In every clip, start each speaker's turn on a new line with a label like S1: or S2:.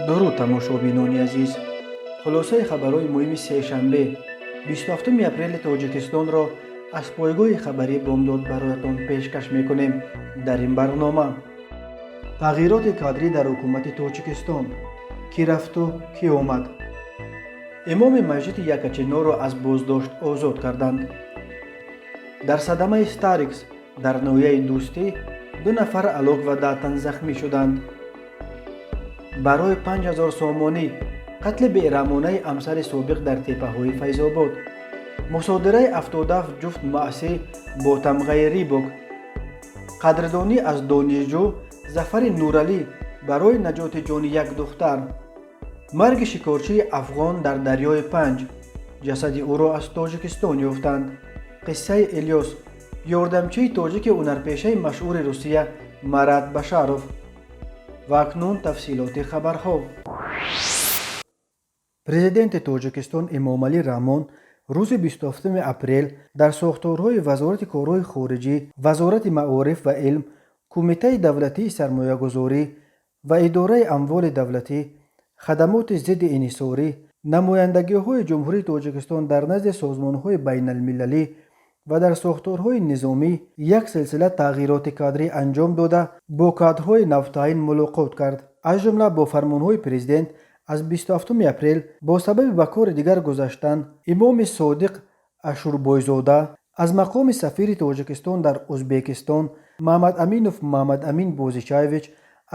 S1: дуруд тамошобинони азиз, хулосаи хабарҳои муҳими сешанбе 27 апрели тоҷикистонро аз пойгоҳи хабарии бомдод бароятон пешкаш мекунем. дар ин барнома тағйироти кадрӣ дар ҳукумати тоҷикистон, кӣ рафту кӣ омад. имоми масҷиди Якачиноро аз боздошт озод карданд. дар садамаи Старикс дар ноҳияи Дӯстӣ 2 нафар алоқ ва даътан захмӣ шуданд. барои 5000 сомонӣ қатли бераҳмонаи амсари собиқ дар теппаҳои Файзобод, мусодираи 77 ҷуфт маъсӣ бо тамғаи Рибок, қадрдонӣ аз донишҷӯ Зафари Нуралӣ барои наҷоти ҷони як духтар, марги шикорчии афғон дар дарёи Панҷ, ҷасади ӯро аз Тоҷикистон ёфтанд. қиссаи Илёс, ёрдамчии тоҷики ҳунарпешаи машҳури Русия Марат Башаров. ва акнун тафсилоти хабарҳо. президенти Тоҷикистон Эмомалӣ Раҳмон рӯзи 27 апрел дар сохторҳои Вазорати корҳои хориҷӣ, Вазорати маориф ва илм, Кумитаи давлатии сармоягузорӣ ва Идораи амволи давлатӣ, хадамоти зидди инҳисорӣ, намояндагиҳои ҷумҳурии Тоҷикистон дар назди созмонҳои байналмилалӣ ва дар сохторҳои низомӣ як силсила тағйироти кадрӣ анҷом дода, бо кадрҳои навтаин мулоқот кард. аз ҷумла бо фармонҳои президент аз 27 апрел бо сабаби ба кори дигар гузаштан имоми Содиқ Ашурбойзода аз мақоми сафири Тоҷикистон дар Ӯзбекистон, Маҳмад Аминов Маҳмад Амин Бозичаевич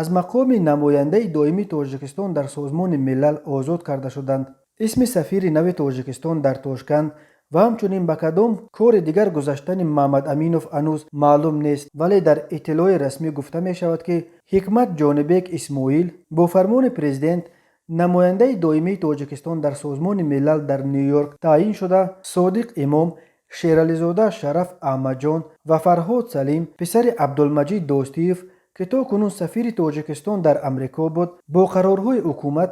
S1: аз мақоми намояндаи доимии Тоҷикистон дар Созмони милал озод карда шуданд. исми сафири нави Тоҷикистон дар Тошканд ва ҳамчунин ба кадом кори дигар гузаштани Маҳмад Аминов ҳанӯз маълум нест, вале дар иттилои расмӣ гуфта мешавад, ки Ҳикмат Ҷонибек Исмоил бо фармони президент намояндаи доимии Тоҷикистон дар Созмони милал дар Ню-Йорк таъин шуда, Содиқ Имом, Шерализода Шараф Аҳмадҷон ва Фарҳод Салим писари Абдулмаҷид Достиев, ки то кунун сафири Тоҷикистон дар Амрико буд, бо қарорҳои ҳукумат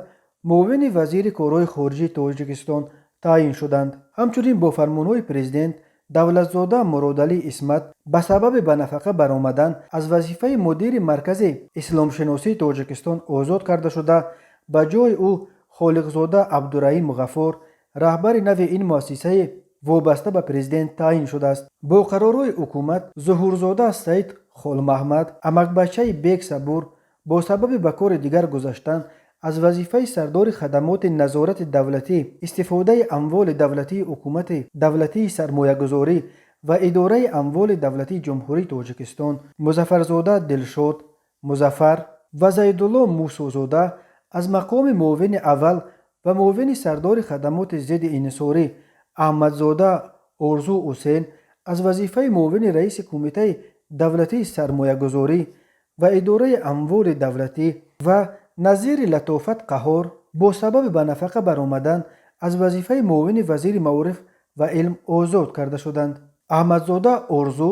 S1: муовини вазири корҳои хориҷии Тоҷикистон таъин шуданд. ҳамчунин бо фармонҳои президент Давлатзода Муродалӣ Исмат ба сабаби ба нафақа баромадан аз вазифаи мудири маркази исломшиносии Тоҷикистон озод карда шуда, ба ҷои ӯ Холиқзода Абдураҳим Ғафур раҳбари нави ин муассисаи вобаста ба президент таъин шудааст. бо қарорҳои ҳукумат Зуҳурзода Саид Холмаҳмад Амакбачаи Бек Сабур бо сабаби ба кори дигар гузаштан аз вазифаи сардори хадамоти назорати давлатӣ, истифодаи амволи давлатии ҳукумати давлатии сармоягузорӣ ва Идораи амволи давлатии ҷумҳурии Тоҷикистон, Музаффарзода Дилшод Музаффар ва Зайдулло Мусозода аз мақоми муовини аввал ва муовини сардори хадамоти зидди инҳисорӣ Аҳмадзода Орзу Ҳусейн аз вазифаи муовини раиси Кумитаи давлатии сармоягузорӣ ва Идораи амволи давлатӣ ва Назири Латофат Қаҳор бо сабаби ба нафақа баромадан аз вазифаи муовини вазири маориф ва илм озод карда шуданд. Аҳмадзода Орзу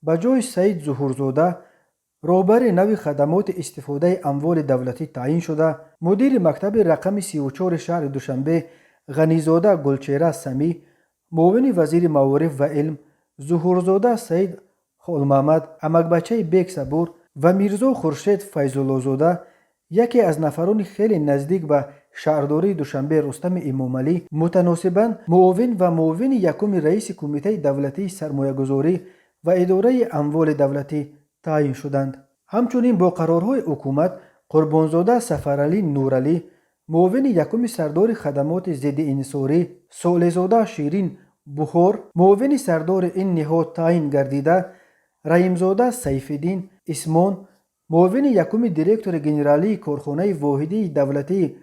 S1: ба ҷои Саид Зуҳурзода роҳбари нави хадамоти истифодаи амволи давлатӣ таъин шуда, мудири мактаби рақами 34 шаҳри Душанбе Ғанизода Гулчера Самӣ, муовини вазири маориф ва илм Зуҳурзода Саид Холмаҳмад Амакбачаи Бек Сабур ва Мирзо Хуршед Файзуллозода, яке аз нафарони хеле наздик ба шаҳрдории Душанбе Рустами Эмомалӣ, мутаносибан муовин ва муовини якуми раиси Кумитаи давлатии сармоягузорӣ ва Идораи амволи давлатӣ таъин шуданд. ҳамчунин бо қарорҳои ҳукумат Қурбонзода Сафаралӣ Нуралӣ, муовини якуми сардори хадамоти зидди инҳисорӣ, Солезода Ширин Бухор, муовини сардори ин ниҳод таъин гардида, Раимзода Сайфиддин Исмон, муовини якуми директори генералии корхонаи воҳидии давлатии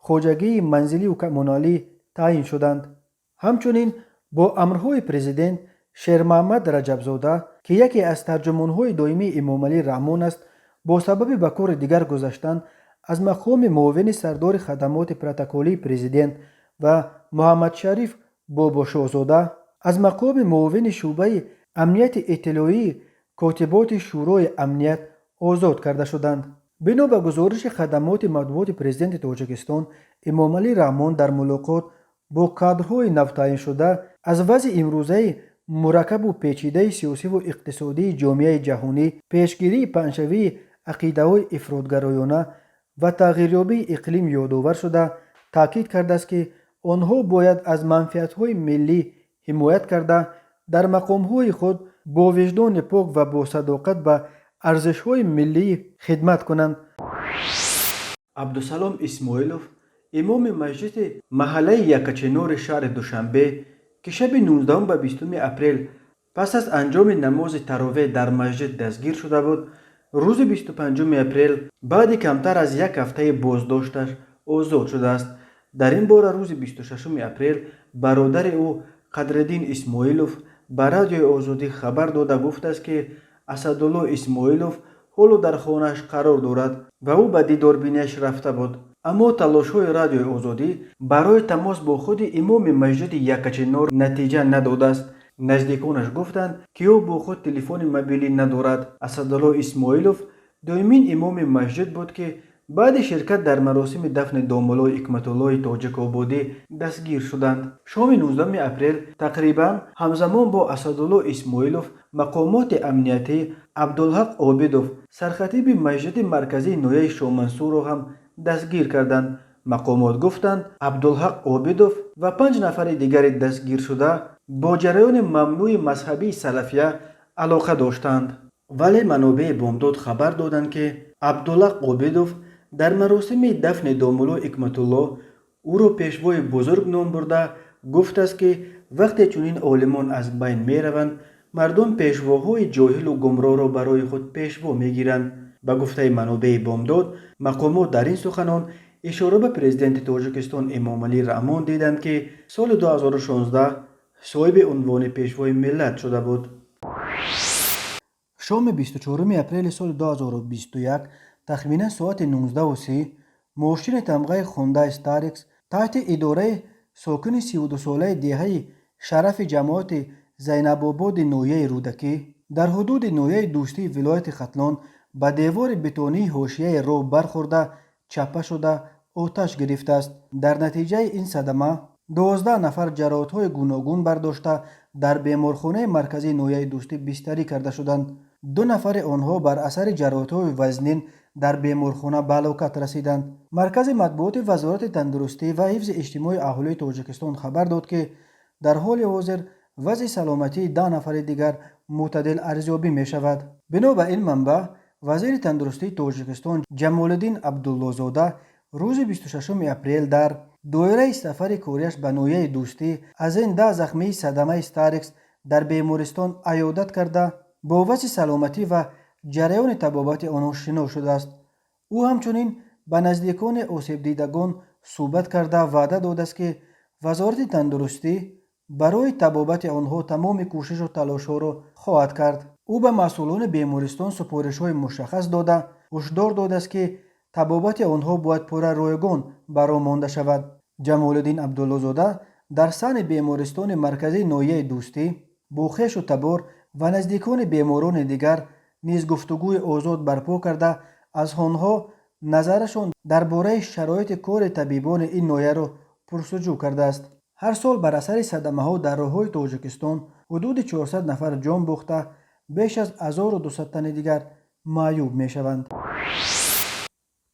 S1: хоҷагии манзилию коммуналӣ таъин шуданд. ҳамчунин бо амрҳои президент Шермаҳмад Раҷабзода, ки яке аз тарҷумонҳои доимии Эмомалӣ Раҳмон аст, бо сабаби ба кори дигар гузаштан аз мақоми муовини сардори хадамоти протоколии президент ва Муҳаммадшариф Бобошоҳзода аз мақоми муовини шуъбаи амнияти иттилоии котиботи шӯрои амният озод карда шуданд. бино ба гузориши хадамоти матбуоти президенти Тоҷикистон, Эмомалӣ Раҳмон дар мулоқот бо кадрҳои навтаиншуда аз вазъи имрӯзаи мураккабу печидаи сиёсиву иқтисодии ҷомеаи ҷаҳонӣ, пешгирии панҷшавии ақидаҳои ифротгароёна و تغییریابی اقلیم یادآور شده تاکید کرده است که آنها باید از منفعت‌های ملی حمایت کرده در مقام‌های خود با وجدان پاک و با صداقت به ارزش‌های ملی خدمت کنند. عبدالسلام اسماعیلوف، امام مسجد محله یکچنار شهر دوشنبه که شب 19 به 20 اپریل پس از انجام نماز تراویح در مسجد دستگیر شده بود، روز 25 اپریل بعد کمتر از یک هفته بازداشتش آزاد شده است. در این باره روز 26 اپریل برادر او قدرالدین اسماعیلوف به رادیوی آزادی خبر داده گفته است که اسدالله اسماعیلوف حالا در خانه‌اش قرار دارد و او به دیداربینیش رفته بود. اما تلاش‌های رادیوی آزادی برای تماس با خود امام مسجد یکچنار نتیجه نداده است. نزدیکانش گفتند که او با خود تلفن موبیلی ندارد. اسدالله اسماعیلوف دومین امام مسجد بود که بعد شرکت در مراسم دفن دامولای حکمت‌الله تاجک آبادی دستگیر شدند. شام 19 اپریل تقریبا همزمان با اسدالله اسماعیلوف مقامات امنیتی عبدالحق عابدوف سرخطیب مسجد مرکزی نویه شاه منصور را هم دستگیر کردند. مقامات گفتند عبدالحق عابدوف و 5 نفر دیگر دستگیر شده با جریان ممنوع مذهبی سلفیه علاقه داشتند. ولی منابع بامداد خبر دادند که عبدالحق عابدوف در مراسم دفن دامولای حکمت‌الله او را پیشوای بزرگ نام برده گفت است که وقتی چنین عالمان از بین می روند مردم پیشواهای جاهل و گمراه را برای خود پیشوا می گیرند. به گفته منابع بامداد مقامات در این سخنان اشاره به پرزیدنت تاجیکستان امام علی رحمان دیدند که سال 2016 صاحب عنوان پیشوای ملت شده بود. شام 24 اپریل سال 2021 تخمیناً ساعت 19:30 ماشین تمغه هوندا استاریکس تحت اداره ساکن 32 ساله دهه شرف جماعت زینب آباد نویه رودکی در حدود نویه دوستی ولایت ختلان به دیوار بتونی حاشیه راه برخورده چپه شده آتش گرفته است. در نتیجه این صدمه 12 نفر جراحت‌های گوناگون برداشته در بیمارخانه مرکزی نویه دوستی بستری کرده شدند. 2 نفر آنها بر اثر جراحت‌های وزنین در بیمارخانه به هلاکت رسیدند. مرکز مطبوعات وزارت تندرستی و حفظ اجتماعی اهالی تاجیکستان خبر داد که در حال حاضر وضع سلامتی 10 نفر دیگر معتدل ارزیابی می شود. بنا به این منبع وزیر تندرستی تاجیکستان جمالالدین عبدالله‌زاده روز 26 اپریل در دایره سفر کاریش به نویه دوستی از این 10 زخمی صدمه استاریکس در بیمارستان عیادت کرده با وضع سلامتی و جریان طبابت آنها شناخته شده است. او همچنین به نزدیکان آسیب دیدگان صحبت کرده وعده داده است که وزارت تندرستی برای طبابت آنها تمام کوشش و تلاش‌ها را خواهد کرد. او به مسئولان بیمارستان سفارش‌های مشخص داده هشدار داده است که طبابت آنها باید پوره رایگان برآمده شود. جمالالدین عبدالله‌زاده در سن بیمارستان مرکزی نویه دوستی با خویش و تبار و نزدیکان بیماران دیگر نیز گفتگوی آزاد برپا کرده از آنها نظرشان درباره شرایط کار طبیبان این نویه را پرسجو کرده است. هر سال بر اثر صدمه‌ها در راه‌های تاجیکستان حدود 400 نفر جان باخته بیش از 1200 تن دیگر معیوب می‌شوند.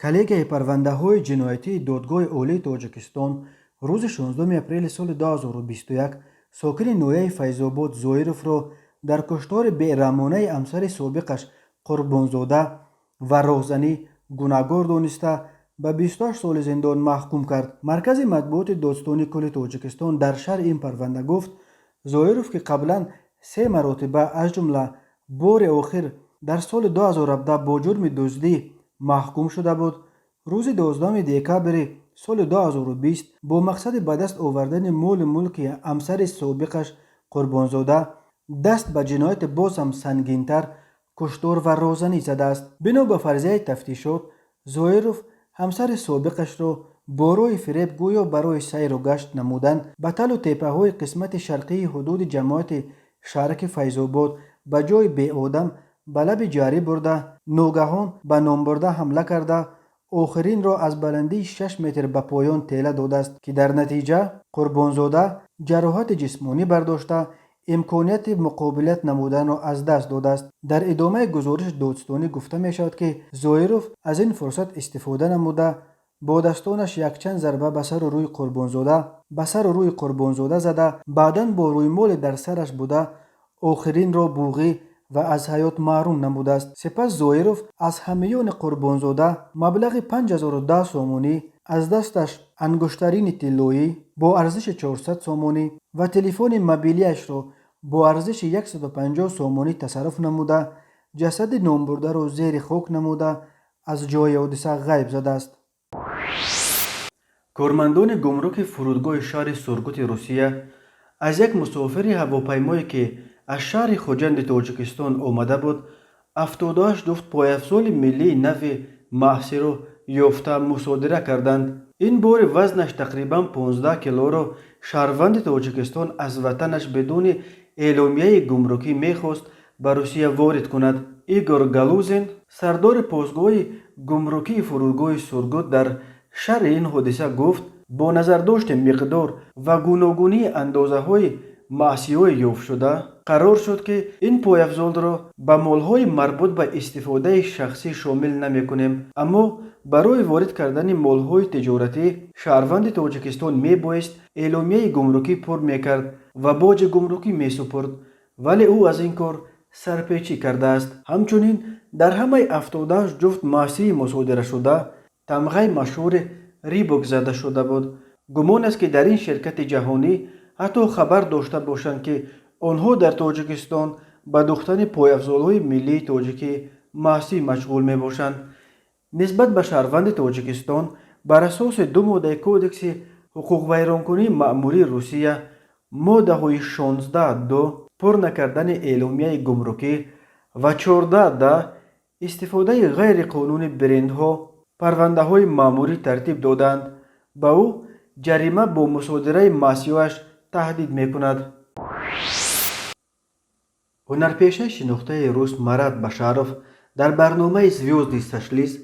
S1: کلیه پرونده‌های جنایتی دادگاه عالی تاجیکستان روز 16 اپریل سال 2021 ساکن نویه فیض‌آباد ظاهرов را در کشتار بی‌رحمانه همسر سابقش قربانزاده و راهزنی گناهکار دانسته به 28 سال زندان محکوم کرد. مرکز مطبوعات دادستانی کل تاجیکستان در شرح این پرونده گفت ظاهرов که قبلا 3 مرتبه از جمله بار آخر در سال 2017 با جرم دزدی محکوم شده بود، روز 12 دکبر سال 2020 با مقصد به دست آوردن مال ملک همسر سابقش قربانزاده دست به جنایت باز هم سنگین‌تر کشتار و راهزنی زده است. بنا به فرضیه تفتیشات ظاهرов همسر سابقش را با روی فریب گویا برای سیر و گشت نمودن به تل و تپه های قسمت شرقی حدود جماعت شهرک فیض‌آباد به جای بی آدم به لب جاری برده ناگهان به نام برده حمله کرده آخرین را از بلندی 6 متر به پایان تیله داده است که در نتیجه قربانزاده جراحت جسمانی برداشته امکانیت مقابلت نمودن را از دست داده است. در ادامه گزارش دادستانی گفته می شود که زایروف از این فرصت استفاده نموده با دستانش یک چند ضربه به سر و روی قربانزاده زده، بعداً با روی مال در سرش بوده آخرین را بوغی و از حیات محروم نموده است. سپس زایروف از همیان قربانزاده مبلغ 5010 سومانی، از دستش انگشترین طلایی با ارزش 400 سومانی و تلفن موبیلیش را با ارزش 150 سومانی تصرف نموده جسد نامبرده را زیر خاک نموده از جای حادثه غیب زده است. کارمندان گمرک فرودگاه شهر سورگوت روسیه از یک مسافر هواپیمایی که از شهر خوجند تاجیکستان آمده بود 78 جفت پایافزال ملی نو محسی را یافته مصادره کردند. این بار وزنش تقریبا 15 کیلو را شهروند تاجیکستان از وطنش بدون اعلامیه گمرکی میخواست به روسیه وارد کند. ایگور گالوزین، سردار پاسگاه گمرکی فرودگاه سورگوت، در شرح این حادثه گفت با نظر داشت مقدار و گوناگونی اندازه های معصیه یافت شده قرار شد که این پایافزال را به مالهای مربوط به استفاده شخصی شامل نمی کنیم، اما برای وارد کردن مالهای تجارتی شهروند تاجیکستان می بایست اعلامیه گمرکی پر می کرد و باج گمرکی می سپرد، ولی او از این کار سرپیچی کرده است. همچنین در همه 78 جفت معصیه مصادره شده تمغه مشهور ریبوک زده شده بود. گمان است که در این شرکت جهانی حتی خبر داشته باشند که آنها در تاجیکستان به دوختن پایافزال‌های ملی تاجیکی معصی مشغول می باشند. نسبت به شهروند تاجیکستان بر اساس 2 ماده کودکس حقوق ویرانکنی مأموری روسیه ماده های 16.2 پر نکردن اعلامیه گمرکی و 14.10 استفاده غیر قانونی برندها پرونده های مأموری ترتیب دادند. به او جریمه با مصادره معصیه‌اش تهدید می کند. هنرپیشه شناخته روس مرات بشاروف در برنامه زویازدی سشلیس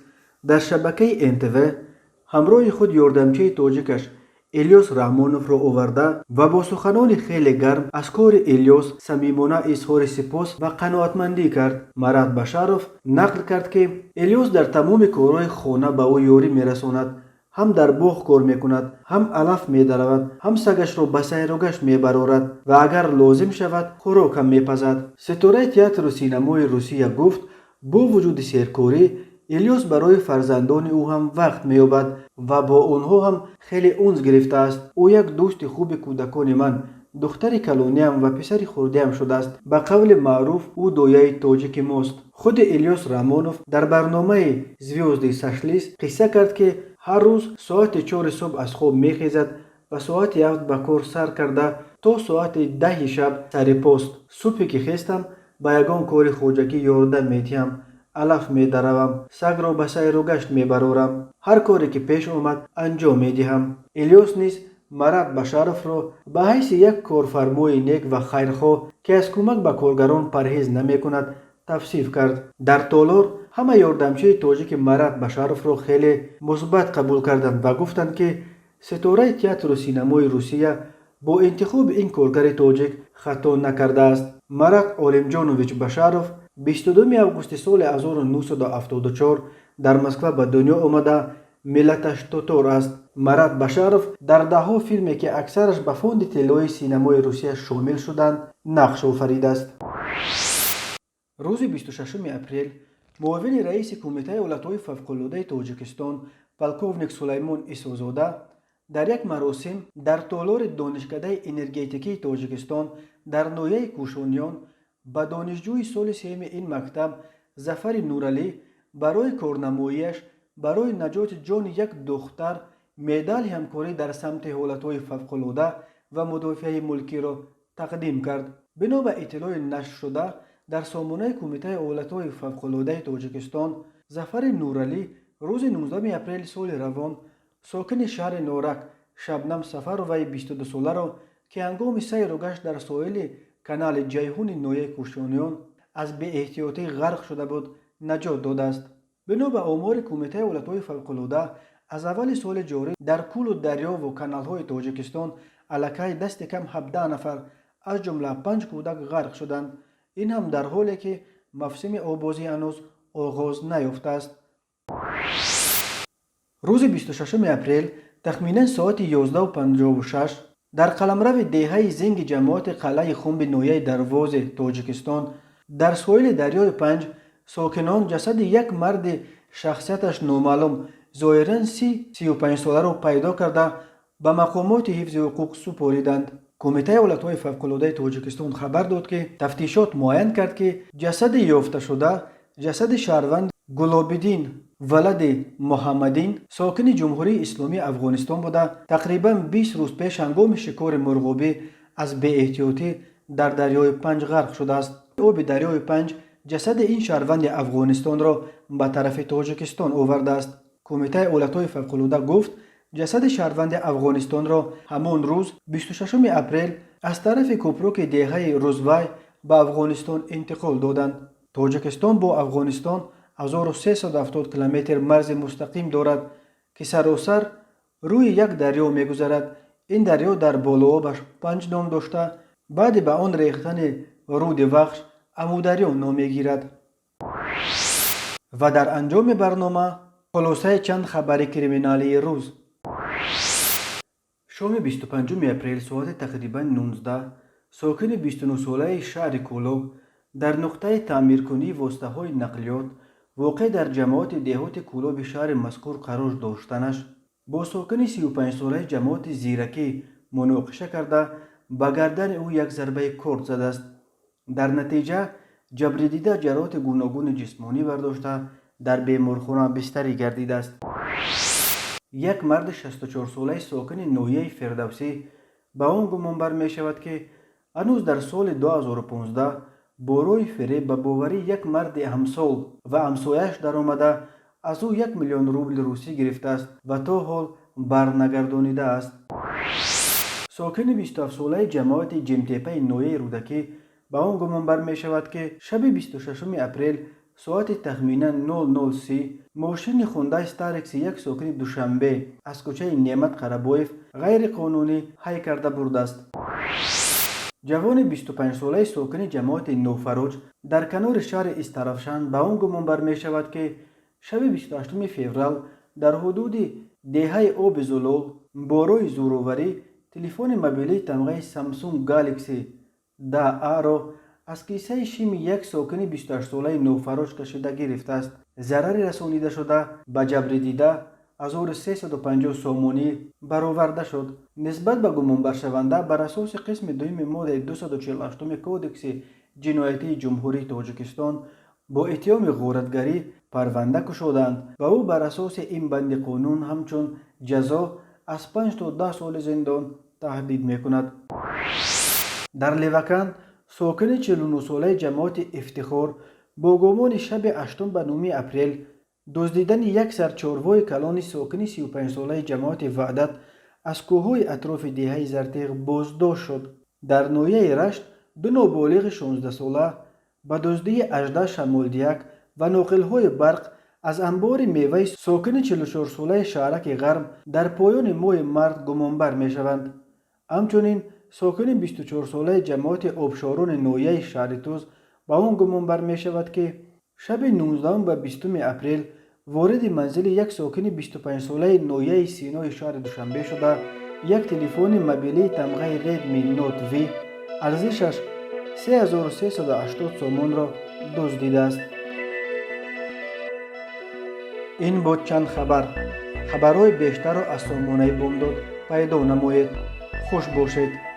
S1: در شبکه NTV همراه خود یاردمچه تاجیکش الیاس رحمانوف را آورده و با سخنان خیلی گرم از کار الیاس صمیمانه اظهار سپاس و قناعتمندی کرد. مرات بشاروف نقل کرد که الیاس در تمام کارهای خانه به او یاری میرساند، هم در باغ کار میکند، هم علف میدرود، هم سگش را به سیر و گشت میبرارد و اگر لازم شود خوراک هم میپزد. ستاره تئاتر و سینمای روسیه گفت با وجود سیرکاری الیاس برای فرزندان او هم وقت مییابد و با آنها هم خیلی اونس گرفته است. او یک دوست خوب کودکان من، دختر کلونیم و پسر خردیم شده است. به قول معروف او دایه تاجیک ماست. خود الیاس رحمانوف در برنامه زویازدی سشلیس قصه کرد که هر روز ساعت 4 صبح از خواب میخیزد و ساعت 7 به کار سر کرده تا ساعت 10 شب سر پست. صبحی که خیستم به یگان کار خوجگی یارده میتیم، علف میدروم، سگ را به سیر و گشت میبرارم، هر کاری که پیش آمد انجام میدهم. الیاس نیز مرات بشاروف را به حیث یک کارفرمای نیک و خیرخواه که از کمک به کارگران پرهیز نمی کند توصیف کرد. در تالار همه یاردمچه تاجیک مرات بشاروف را خیلی مثبت قبول کردند و گفتند که ستاره تئاتر و سینمای روسیه با انتخاب این کارگر تاجیک خطا نکرده است. مرات عالمجانوویچ بشاروف 22 آگوست سال 1974 در مسکو به دنیا آمده. ملتش تاتار است. مرات بشاروف در دهها فیلمی که اکثرش به فوند طلایی سینمای روسیه شامل شدند نقش آفریده است. روز 26 اپریل معاون رئیس کمیته ایالت‌های فوق‌العاده تاجیکستان پلکوونیک سلیمان عیسی‌زاده در یک مراسم در تالار دانشکده انرژتیکی تاجیکستان در ناحیه کوشانیان به دانشجوی سال سوم این مکتب ظفر نورعلی برای کارنماییش برای نجات جان یک دختر مدال همکاری در سمت حالت‌های فوق‌العاده و مدافع ملکی را تقدیم کرد. بنا به اطلاع نشر شده در سامانه کمیته ایالت‌های فوق‌العاده تاجیکستان، ظفر نورعلی روز 19 اپریل سال روان ساکن شهر نارک شبنم سفر وی 22 ساله را که هنگام سیر و گشت در ساحل کانال جیهون ناحیه کوشانیان از بی احتیاطی غرق شده بود نجات داده است. بنا به آمار کمیته ایالت‌های فوق‌العاده از اول سال جاری در کل و دریا و کانال‌های تاجیکستان الکی دست کم 17 نفر از جمله 5 کودک غرق شدند. این هم در حالی که موسم آبازی هنوز آغاز نیافته است. روز 26 اپریل تخمینا ساعت 11:56 در قلمرو دهه زنگ جماعت قلعه خنب نویه دروازه تاجیکستان در ساحل دریای پنج ساکنان جسد یک مرد شخصیتش نامعلوم ظاهراً 35 ساله را پیدا کرده به مقامات حفظ حقوق سپردند. کمیته حالتهای فوق‌العاده تاجیکستان خبر داد که تفتیشات معاین کرد که جسد یافته شده جسد شهروند گلابدین ولد محمدین ساکن جمهوری اسلامی افغانستان بوده تقریباً 20 روز پیش هنگام شکار مرغابی از بی‌احتیاطی در دریای پنج غرق شده است. آب دریای پنج جسد این شهروند افغانستان را به طرف تاجیکستان آورده است. کمیته حالتهای فوق‌العاده گفت جسد شهروند افغانستان را همان روز 26 اپریل از طرف کوپروک دهه روزوای به افغانستان انتقال دادند. تاجیکستان با افغانستان 1370 کیلومتر مرز مستقیم دارد که سراسر روی یک دریا می‌گذرد. این دریا در بالوآبش 5 نام داشته بعد به آن ریختن رود وخش امودریا نام می‌گیرد. و در انجام برنامه خلاصه چند خبر کریمینالی روز. شام 25 اپریل ساعت تقریباً 19 ساکن 29 ساله شهر کولو در نقطه تعمیرکنی واسطه‌های نقلیات واقع در جماعت دهات کولو به شهر مذکور قرار داشتنش با ساکن 35 ساله جماعت زیرکی مناقشه کرده به گردن او یک ضربه کورد زده است. در نتیجه جبریدیده جراحات گوناگون جسمانی برداشته در بیمارخانه بستری گردیده است. یک مرد 64 ساله ساکن ناحیه فردوسی به آن گمان بر می شود که هنوز در سال 2015 با روی فریب به باوری یک مرد همسال و همسایه‌اش در آمده از او 1 میلیون روبل روسی گرفته است و تا حال برنگردانیده است. ساکن 27 ساله جماعت جمتیپه ناحیه رودکی به آن گمان بر می شود که شب 26 اپریل ساعت تخمینا 00:30 ماشین هوندا استارکس یک ساکن دوشنبه از کوچه نعمت قربویف غیر قانونی حی کرده برده است. جوان 25 ساله ساکن جماعت نوفروج در کنار شهر استرافشان به آن گمان بر می شود که شب 28 فوریه در حدود دهه آب زلال با روی زوروری تلفن موبیلی تمغه سامسونگ گالاکسی 10A را از کیسه شیم یک ساکن 28 ساله نوفروج کشیده گرفته است. ضرر رسانیده شده به جبریدیده 1350 سومانی برآورده شد. نسبت به گمان برشونده بر اساس قسم دوم ماده 248 کودکس جنایتی جمهوری تاجیکستان با اتهام غارتگری پرونده گشودند و او بر اساس این بند قانون همچون جزا از 5 تا 10 سال زندان تهدید میکند. در لیوکن ساکن 49 ساله جماعت افتخار با گمان شب 8 به 9 اپریل دزدیدن یک سرچاروای کلان ساکن 35 ساله جماعت وحدت از کوههای اطراف دهه زرتیق بازداشت شد. در ناحیه رشت دو نابالغ 16 ساله به دزدی اژده شمالدیک و ناقل‌های برق از انبار میوه ساکن 44 ساله شهرک غرب در پایان ماه مارس گمانبر میشوند. همچنین ساکن 24 ساله جماعت آبشاران ناحیه شهرتوز با آن گمان بر می شود که شب 19 و 20 اپریل وارد منزل یک ساکن 25 ساله ناحیه سینای شهر دوشنبه شده یک تلفن موبیلی تمغه ردمی نوت وی ارزشش 3380 سومون را دزدیده است. این بود چند خبر. خبرهای بیشتر را از سامانه بامداد پیدا نمایید. خوش باشید.